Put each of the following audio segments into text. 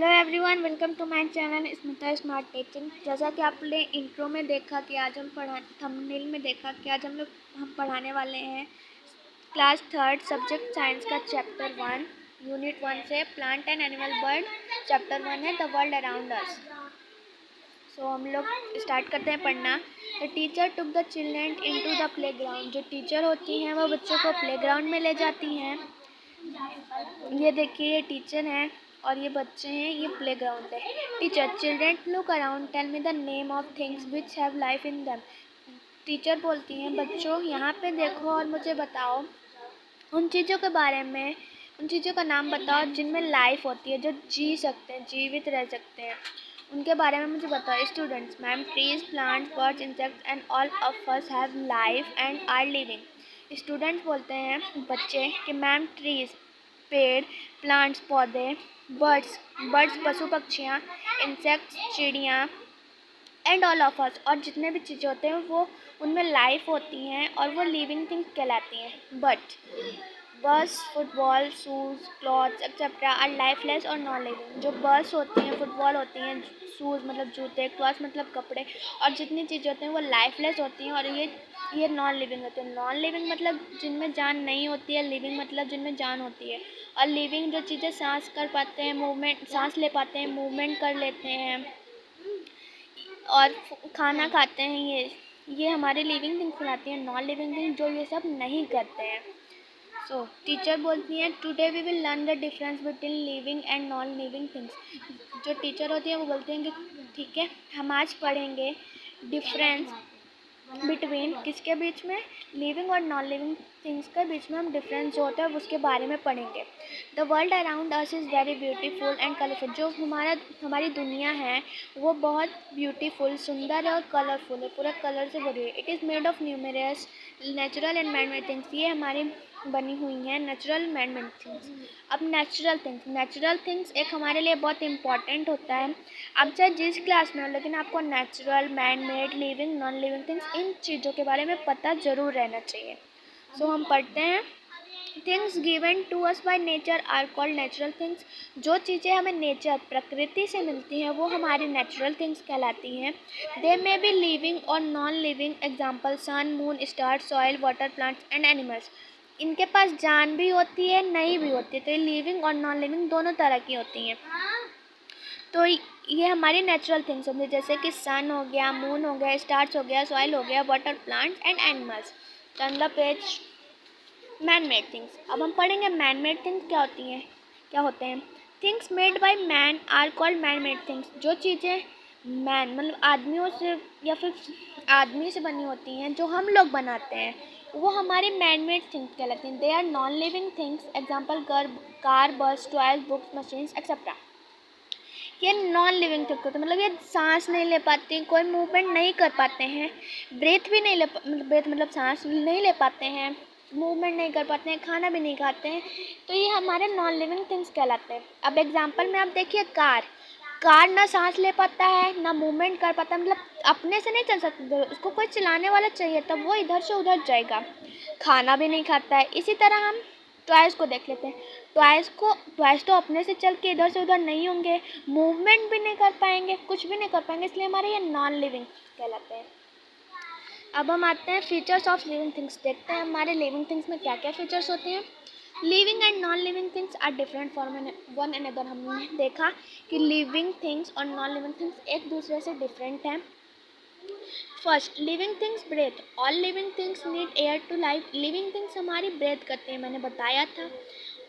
Hello everyone, welcome to my channel Smita smart teaching. जैसा कि आपने इंट्रो में देखा कि आज हम थंबनेल में देखा कि आज हम पढ़ाने वाले हैं क्लास थर्ड सब्जेक्ट साइंस का चैप्टर 1 यूनिट 1 से plant and animal bird. Chapter 1 है द वर्ल्ड अराउंड अस। सो हम लोग स्टार्ट करते हैं पढ़ना। The teacher took the children into the playground. जो टीचर होती हैं वो बच्चों को प्लेग्राउंड में ले जाती हैं। ये देखिए, ये टीचर हैं और ये बच्चे हैं, ये प्लेग्राउंड है। Teacher: children look around, tell me the name of things which have life in them. Teacher बोलती हैं, बच्चों यहाँ पे देखो और मुझे बताओ उन चीज़ों के बारे में, उन चीज़ों का नाम बताओ जिनमें लाइफ होती है, जो जी सकते हैं, जीवित रह सकते हैं, उनके बारे में मुझे बताओ। Students: ma'am, trees, plants, birds, insects and all of us have life and are living. Students बोलते हैं बच्चे कि मैम, ट्रीज पेड़, प्लांट्स पौधे, बर्ड्स पशु पक्षियाँ, इंसेक्ट्स चिड़ियाँ, एंड ऑल ऑफ अस और जितने भी चीज़ें होते हैं वो उनमें लाइफ होती हैं और वो लिविंग थिंग्स कहलाती हैं। But bus, football, shoes, clothes etcetera are lifeless और नॉन लिविंग। जो बस होती हैं, फुटबॉल होती हैं, शूज़ मतलब जूते, क्लॉथ्स मतलब कपड़े, और जितनी चीज़ें होती हैं वो लाइफलेस होती हैं और ये नॉन लिविंग होती है। नॉन लिविंग मतलब जिनमें जान नहीं होती है, लिविंग मतलब जिनमें जान होती है। और लिविंग जो चीज़ें सांस कर पाते हैं, मूवमेंट, सांस ले पाते हैं, मूवमेंट कर लेते हैं और खाना खाते हैं, ये हमारे लिविंग थिंग्स कहलाती हैं। नॉन लिविंग थिंग्स जो ये सब नहीं करते हैं। सो टीचर बोलती हैं, today we will learn the difference between living and non living things. जो टीचर होती हैं वो बोलती हैं कि ठीक है, हम आज पढ़ेंगे डिफरेंस बिटवीन किसके बीच में, लिविंग और नॉन लिविंग थिंग्स के बीच में हम डिफरेंस जो होता है उसके बारे में पढ़ेंगे। The world around us is very beautiful and colourful. जो हमारी दुनिया है वो बहुत ब्यूटीफुल, सुंदर है और कलरफुल है, पूरा कलर से भरी है। It is made of numerous natural and man made things. ये हमारी बनी हुई हैं नेचुरल मैन मेड थिंग्स। अब नेचुरल थिंग्स एक हमारे लिए बहुत इंपॉर्टेंट होता है। आप चाहे जिस क्लास में हो, लेकिन आपको natural, man made, living, non living things, इन चीज़ों के बारे में पता ज़रूर रहना चाहिए। सो हम पढ़ते हैं, things given to us by nature are called natural things. जो चीज़ें हमें नेचर, प्रकृति से मिलती हैं वो हमारी नेचुरल थिंग्स कहलाती हैं। दे मे बी लिविंग और non living. Example: sun, moon, star, soil, water, plants and animals. इनके पास जान भी होती है, नहीं भी होती है, तो ये लिविंग और नॉन लिविंग दोनों तरह की होती हैं। तो ये हमारी नेचुरल थिंग्स होती हैं, जैसे कि सन हो गया, मून हो गया, स्टार्स हो गया, सॉइल हो गया, water, plants and animals. Turn the page. Man made things. अब हम पढ़ेंगे मैन मेड थिंग्स क्या होते हैं। Things made by man are called man made things. जो चीज़ें मैन मतलब आदमियों से या फिर आदमी से बनी होती हैं, जो हम लोग बनाते हैं, वो हमारी मैन मेड थिंग्स कहलाती हैं। They are non living things. Example: car, bus, toys, books, machines etcetera. ये नॉन लिविंग थिंग्स होते हैं, मतलब ये सांस नहीं ले पाती, कोई मूवमेंट नहीं कर पाते हैं, ब्रेथ भी नहीं ले ब्रेथ मतलब सांस नहीं ले पाते हैं, मूवमेंट नहीं कर पाते हैं, खाना भी नहीं खाते हैं, तो ये हमारे नॉन लिविंग थिंग्स कहलाते हैं। अब एग्जांपल में आप देखिए, कार ना सांस ले पाता है, ना मूवमेंट कर पाता है, मतलब अपने से नहीं चल सकता, उसको कोई चलाने वाला चाहिए तब वो इधर से उधर जाएगा। खाना भी नहीं खाता है। इसी तरह हम टॉयज़ को देख लेते हैं। टॉयज़ तो अपने से चल के इधर से उधर नहीं होंगे, मूवमेंट भी नहीं कर पाएंगे, कुछ भी नहीं कर पाएंगे, इसलिए हमारे ये नॉन लिविंग कहलाते हैं। अब हम आते हैं फीचर्स ऑफ लिविंग थिंग्स। देखते हैं हमारे लिविंग थिंग्स में क्या क्या फीचर्स होते हैं। Living and non living things are different from one another. हमने देखा कि लिविंग थिंग्स और नॉन लिविंग थिंग्स एक दूसरे से डिफरेंट हैं। First, living things breathe. All living things need air to live. Living things हमारी ब्रेथ करते हैं, मैंने बताया था।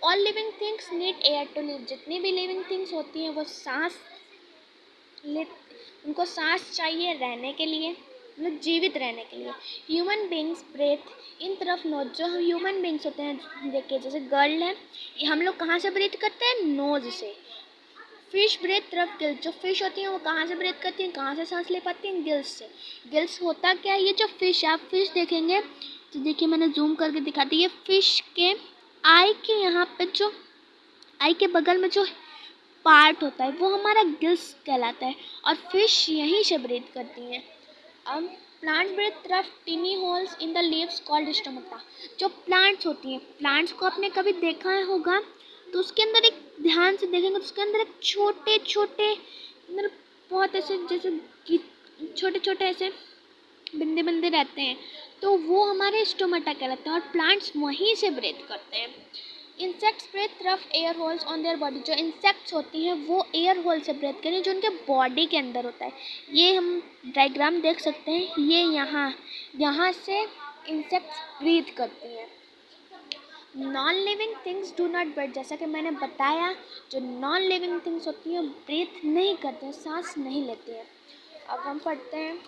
All living things need air to live. जितनी भी लिविंग थिंग्स होती हैं वो उनको सांस चाहिए रहने के लिए, मतलब जीवित रहने के लिए। ह्यूमन बींग्स ब्रेथ इन तरफ नोज। जो ह्यूमन बींग्स होते हैं, देखिए जैसे गर्ल है, हम लोग कहाँ से ब्रीथ करते हैं, नोज से। फिश ब्रेथ तरफ गिल्स। जो फिश होती हैं वो कहाँ से ब्रेथ करती हैं, कहाँ से सांस ले पाती हैं, गिल्स से। गिल्स होता क्या है, ये जो फिश है, आप फिश देखेंगे तो देखिए मैंने जूम करके दिखा दी, ये फिश के आई के यहाँ पे जो आई के बगल में जो पार्ट होता है वो हमारा गिल्स कहलाता है, और फिश यहीं से ब्रीथ करती हैं। अब प्लांट्स ब्रीथ तरफ टिनी holes in the leaves called stomata. जो प्लांट्स होती हैं, प्लांट्स को आपने कभी देखा होगा तो उसके अंदर एक ध्यान से देखेंगे तो उसके अंदर एक छोटे छोटे मतलब बहुत ऐसे जैसे छोटे छोटे ऐसे बिंदे बिंदे रहते हैं, तो वो हमारे स्टोमेटा कहलाते हैं और प्लांट्स वहीं से ब्रीथ करते हैं। इंसेक्ट्स ब्रीथ रफ air holes on their body. जो इंसेक्ट्स होती हैं वो एयर होल से ब्रीथ करें जो उनके बॉडी के अंदर होता है। ये हम डायग्राम देख सकते हैं, ये यहाँ से इंसेक्ट्स ब्रीथ करती हैं। Non living things do not breathe. जैसा कि मैंने बताया, जो नॉन लिविंग थिंग्स होती हैं ब्रीथ नहीं करते हैं, सांस नहीं लेती हैं। अब हम पढ़ते हैं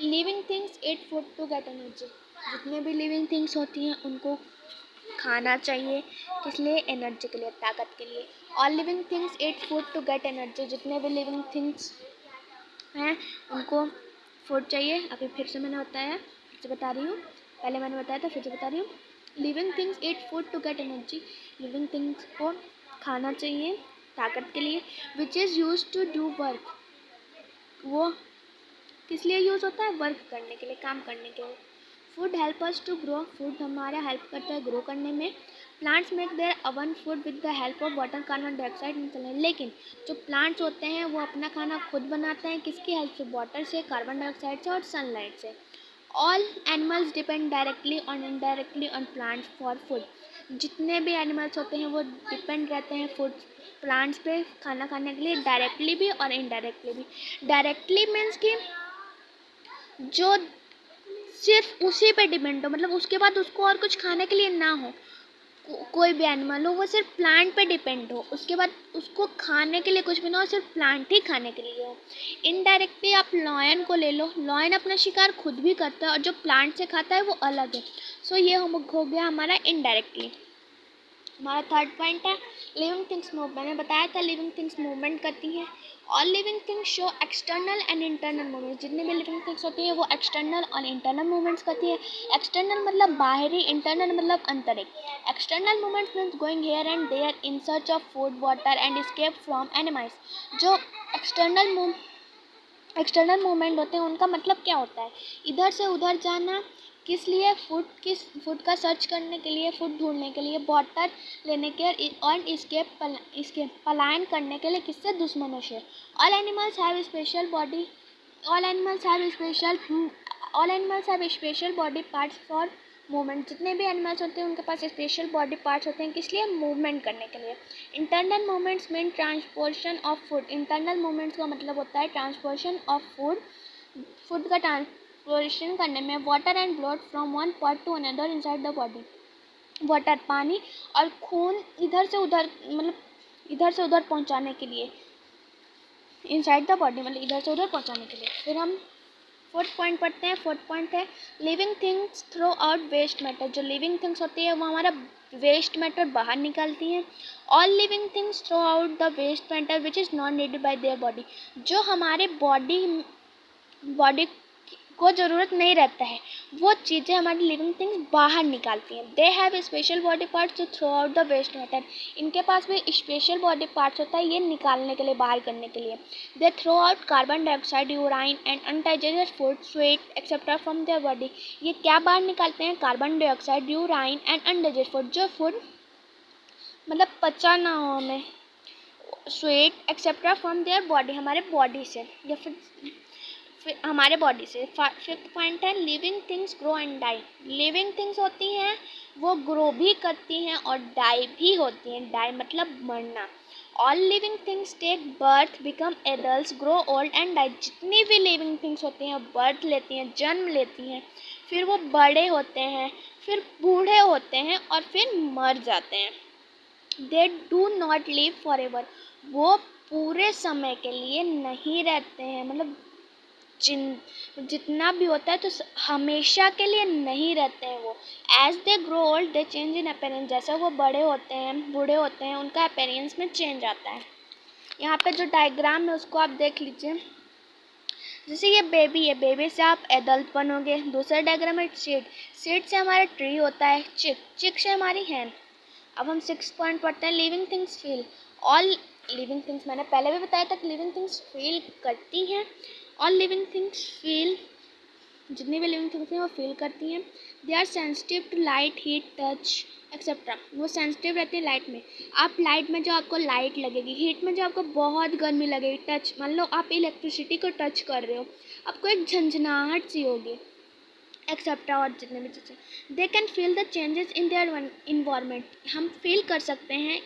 living things eat food to get energy. जितने भी लिविंग थिंग्स होती हैं उनको खाना चाहिए, किस लिए? एनर्जी के लिए, ताकत के लिए। All living things eat food to get energy. जितने भी लिविंग थिंग्स हैं उनको फूड चाहिए। अभी फिर से मैंने बताया, फिर से बता रही हूँ, पहले मैंने बताया था, फिर से बता रही हूँ। Living things eat food to get energy. Living things को खाना चाहिए ताकत के लिए। Which is use to do work. वो किस लिए यूज़ होता है? वर्क करने के लिए, काम करने के लिए। Food help us to grow. Food हमारा हेल्प करता है ग्रो करने में। Plants make their own food with the help of water, carbon dioxide and sunlight. लेकिन जो प्लांट्स होते हैं वो अपना खाना खुद बनाते हैं, किसकी हेल्प से? वाटर से, कार्बन डाइऑक्साइड से और सनलाइट से। ऑल एनिमल्स डिपेंड डायरेक्टली और indirectly on plants for food. जितने भी एनिमल्स होते हैं वो डिपेंड रहते हैं फूड प्लांट्स पे खाना खाने के लिए, डायरेक्टली भी और इनडायरेक्टली भी। डायरेक्टली मीन्स कि जो सिर्फ उसी पे डिपेंड हो, मतलब उसके बाद उसको और कुछ खाने के लिए ना हो, कोई भी एनिमल हो, वो सिर्फ प्लांट पे डिपेंड हो, उसके बाद उसको खाने के लिए कुछ भी ना हो, सिर्फ प्लांट ही खाने के लिए हो। इनडायरेक्टली आप लॉयन को ले लो, लॉयन अपना शिकार खुद भी करता है और जो प्लांट से खाता है वो अलग है। सो ये हो गया हमारा इनडायरेक्टली। हमारा थर्ड पॉइंट है लिविंग थिंग्स मूव। मैंने बताया था लिविंग थिंग्स मूवमेंट करती हैं। All living things show external and internal movements. जितनी भी लिविंग थिंग्स होती हैं वो एक्सटर्नल और इंटरनल मूवमेंट्स करती है। एक्सटर्नल मतलब बाहरी, इंटरनल मतलब आंतरिक। External movements means going here and there in search of food, water and escape from animals. जो एक्सटर्नल मूवमेंट होते हैं उनका मतलब क्या होता है? इधर से उधर जाना, किस लिए? फूड का सर्च करने के लिए, फूड ढूंढने के लिए, वाटर लेने के और इसके पलायन करने के लिए, किससे? दुश्मनों से। All animals have special body all animals have special body parts for movement. जितने भी एनिमल्स होते हैं उनके पास स्पेशल बॉडी पार्ट्स होते हैं, किस लिए? मूवमेंट करने के लिए। Internal movements mean transportation of food. Internal movements का मतलब होता है ट्रांसपोर्शन ऑफ फूड का ट्रांसपोर्टेशन करने में। Water and blood from one part to another inside the body. Water पानी और खून इधर से उधर पहुंचाने के लिए, इनसाइड द बॉडी मतलब इधर से उधर पहुंचाने के लिए। फिर हम फोर्थ पॉइंट पढ़ते हैं। फोर्थ पॉइंट है living things throw out waste matter. जो लिविंग थिंग्स होती है वो हमारा वेस्ट मैटर बाहर निकालती हैं। All living things throw out the waste matter which is not needed by their body. जो हमारे बॉडी को ज़रूरत नहीं रहता है वो चीज़ें हमारी लिविंग थिंग्स बाहर निकालती हैं। They have special body parts to throw out the waste matter. इनके पास भी स्पेशल बॉडी पार्ट्स होता है ये निकालने के लिए, बाहर करने के लिए। They throw out carbon dioxide, urine and undigested food, sweat etcetera from their body. ये क्या बाहर निकालते हैं? Carbon dioxide, urine and undigested food. जो फूड मतलब पचा ना हो हमें, sweat etcetera from their body, हमारे बॉडी से या फिर हमारे बॉडी से। फिफ्थ पॉइंट है living things grow and die. Living things होती हैं वो ग्रो भी करती हैं और डाई भी होती हैं। डाई मतलब मरना। All living things take birth, become adults, grow old and die. जितनी भी लिविंग थिंग्स होती हैं बर्थ लेती हैं, जन्म लेती हैं, फिर वो बड़े होते हैं, फिर बूढ़े होते हैं और फिर मर जाते हैं। They do not live for ever. वो पूरे समय के लिए नहीं रहते हैं, मतलब जितना भी होता है तो हमेशा के लिए नहीं रहते हैं वो। As they grow old they change in appearance. जैसे वो बड़े होते हैं, बूढ़े होते हैं, उनका अपीयरेंस में चेंज आता है। यहाँ पे जो डायग्राम है उसको आप देख लीजिए। जैसे ये बेबी है, बेबी से आप एडल्ट बनोगे। दूसरा डायग्राम है सीड। सीड से हमारा ट्री होता है। चिक से हमारी हैन। अब हम 6 पॉइंट पढ़ते हैं living things feel. All living things, मैंने पहले भी बताया था कि लिविंग थिंग्स फील करती हैं। ऑल लिविंग थिंग्स फील, जितनी भी लिविंग थिंग्स हैं वो फील करती हैं। They are sensitive to light, heat, touch etcetera. वो सेंसिटिव रहती है लाइट में। आप लाइट में जो आपको लाइट लगेगी, हीट में जो आपको बहुत गर्मी लगेगी, टच मान लो आप इलेक्ट्रिसिटी को टच कर रहे हो, आपको एक झंझनाहट सी होगी, एक्सेट्रा और जितने भी चीज़ें। They can feel the changes in their environment. हम फील कर सकते हैं,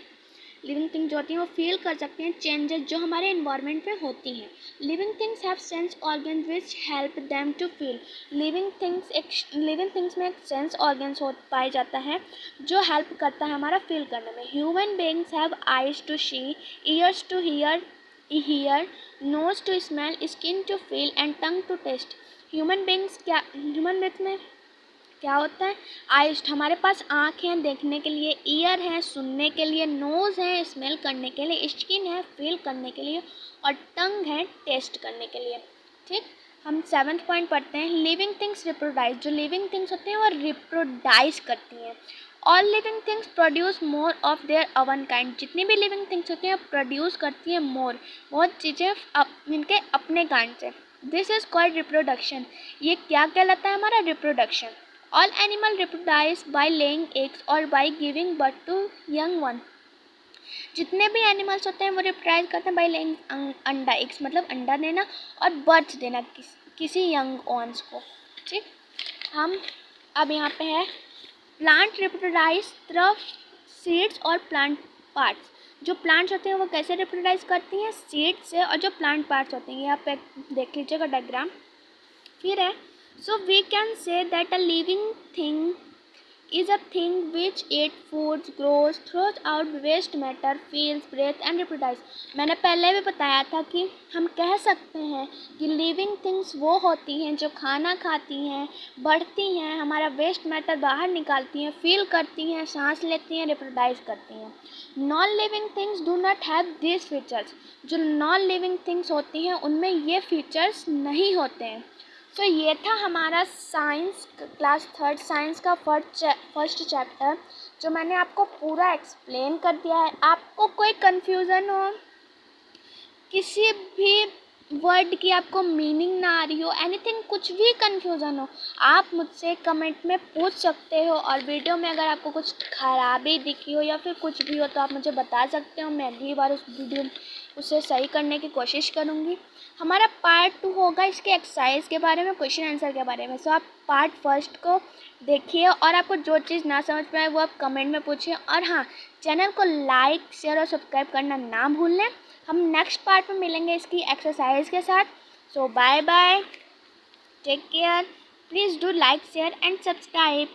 लिविंग थिंग जो होती हैं वो फील कर सकते हैं चेंजेस जो हमारे इन्वायरमेंट में होती हैं। Living things have sense organ which help them to feel. Living things में एक सेंस ऑर्गन्स हो पाया जाता है जो हेल्प करता है हमारा फील करने में। Human beings have eyes to see, ears to hear, nose to smell, skin to feel and tongue to taste. Human beings में क्या होता है? आइज, हमारे पास आँख हैं देखने के लिए, ईयर है सुनने के लिए, नोज़ है स्मेल करने के लिए, स्किन है फील करने के लिए और टंग है टेस्ट करने के लिए। ठीक, हम 7th पॉइंट पढ़ते हैं। Living things reproduce. जो लिविंग थिंग्स होती हैं वो रिप्रोडाइज करती हैं। All living things produce more of their own kind. जितनी भी लिविंग थिंग्स होती हैं प्रोड्यूस करती हैं मोर, बहुत चीज़ें इनके अपने काइंड से। This is called reproduction. ये क्या कहलाता है? हमारा reproduction. All animal reproduce by laying eggs or by giving birth to young one. जितने भी एनिमल्स होते हैं वो रिप्रोड्यूस करते हैं बाय लेइंग अंडा, एग्स मतलब अंडा देना और बर्थ देना किसी यंग ऑन्स को। ठीक, हम अब यहाँ पे है प्लांट रिप्रोड्यूस थ्रू सीड्स और प्लांट पार्ट्स। जो प्लांट्स होते हैं वो कैसे रिप्रोड्यूस करती हैं? सीड से। और जो प्लांट पार्ट्स होते हैं यहाँ पे देख लीजिएगा डायग्राम। फिर है so we can say that a living thing is a thing which eats foods, grows, throws out waste matter, feels, breathes and reproduces. मैंने पहले भी बताया था कि हम कह सकते हैं कि लिविंग थिंग्स वो होती हैं जो खाना खाती हैं, बढ़ती हैं, हमारा वेस्ट मैटर बाहर निकालती हैं, फील करती हैं, सांस लेती हैं, रिप्रोड्यूस करती हैं। Non living things do not have this features. जो नॉन लिविंग थिंग्स होती हैं उनमें ये फीचर्स नहीं होते हैं। तो ये था हमारा साइंस क्लास 3rd साइंस का फर्स्ट चैप्टर जो मैंने आपको पूरा एक्सप्लेन कर दिया है। आपको कोई कन्फ्यूज़न हो, किसी भी वर्ड की आपको मीनिंग ना आ रही हो, एनीथिंग, कुछ भी कन्फ्यूज़न हो, आप मुझसे कमेंट में पूछ सकते हो। और वीडियो में अगर आपको कुछ खराबी दिखी हो या फिर कुछ भी हो तो आप मुझे बता सकते हो। मैं अगली बार उसे सही करने की कोशिश करूँगी। हमारा पार्ट 2 होगा इसके एक्सरसाइज के बारे में, क्वेश्चन आंसर के बारे में। सो आप पार्ट 1 को देखिए और आपको जो चीज़ ना समझ में आए वो आप कमेंट में पूछिए। और हाँ, चैनल को लाइक, शेयर और सब्सक्राइब करना ना भूलें। हम नेक्स्ट पार्ट में मिलेंगे इसकी एक्सरसाइज के साथ। So bye bye, take care, please do like, share and subscribe.